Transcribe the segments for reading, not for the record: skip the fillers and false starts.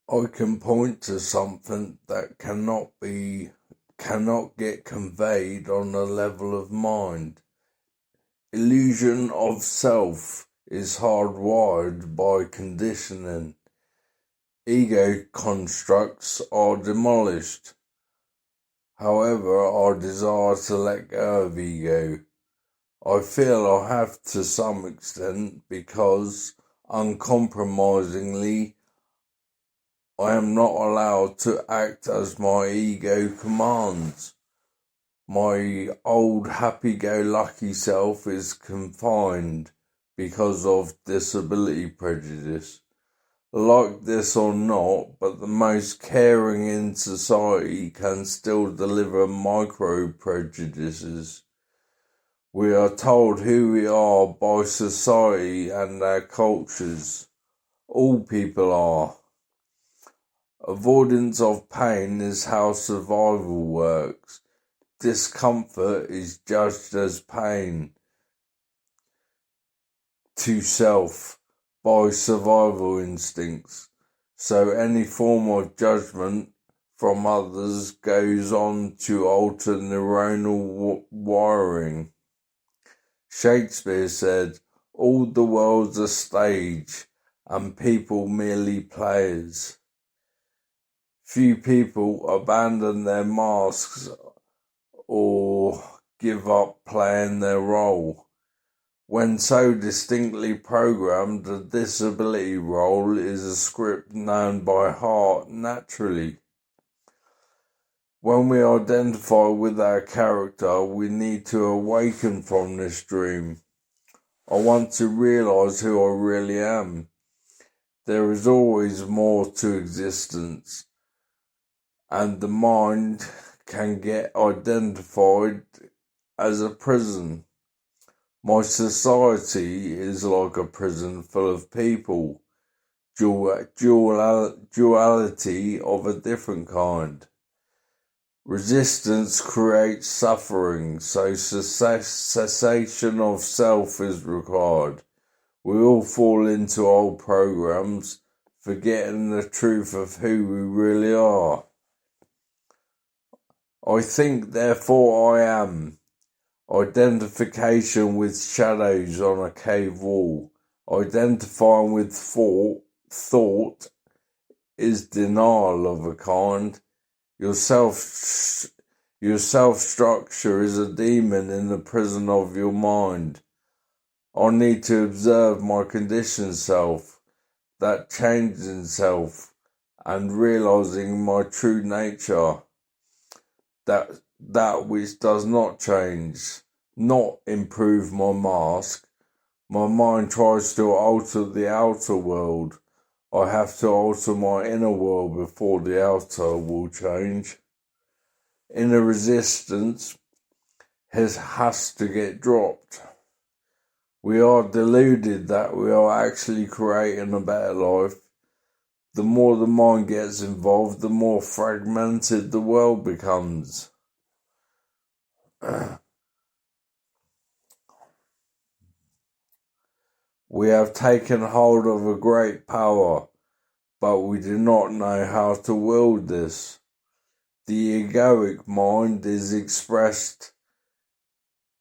I can point to something that cannot get conveyed on a level of mind. Illusion of self is hardwired by conditioning. Ego constructs are demolished. However, our desire to let go of ego, I feel I have to some extent, because uncompromisingly I am not allowed to act as my ego commands. My old happy-go-lucky self is confined because of disability prejudice. Like this or not, but the most caring in society can still deliver micro-prejudices. We are told who we are by society and our cultures. All people are. Avoidance of pain is how survival works. Discomfort is judged as pain to self by survival instincts, so any form of judgment from others goes on to alter neuronal wiring. Shakespeare said, "All the world's a stage, and people merely players." Few people abandon their masks or give up playing their role. When so distinctly programmed, the disability role is a script known by heart naturally. When we identify with our character, we need to awaken from this dream. I want to realize who I really am. There is always more to existence, and the mind can get identified as a prison. My society is like a prison full of people, duality of a different kind. Resistance creates suffering, so cessation of self is required. We all fall into old programs, forgetting the truth of who we really are. I think, therefore I am. Identification with shadows on a cave wall. Identifying with thought is denial of a kind. Your self-structure is a demon in the prison of your mind. I need to observe my conditioned self, that changing self, and realizing my true nature. That which does not change, not improve my mask. My mind tries to alter the outer world. I have to alter my inner world before the outer will change. Inner resistance has to get dropped. We are deluded that we are actually creating a better life. The more the mind gets involved, the more fragmented the world becomes. We have taken hold of a great power, but we do not know how to wield this. The egoic mind is expressed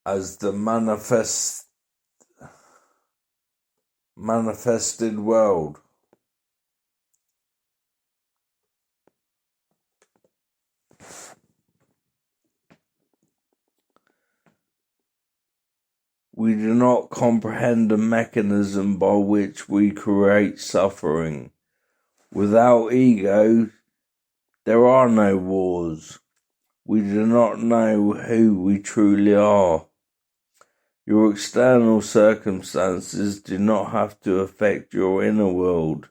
as the manifested world. We do not comprehend the mechanism by which we create suffering. Without ego, there are no wars. We do not know who we truly are. Your external circumstances do not have to affect your inner world.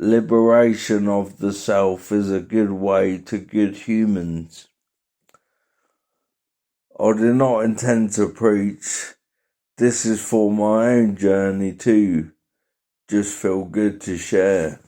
Liberation of the self is a good way to good humans. I do not intend to preach. This is for my own journey too. Just feel good to share.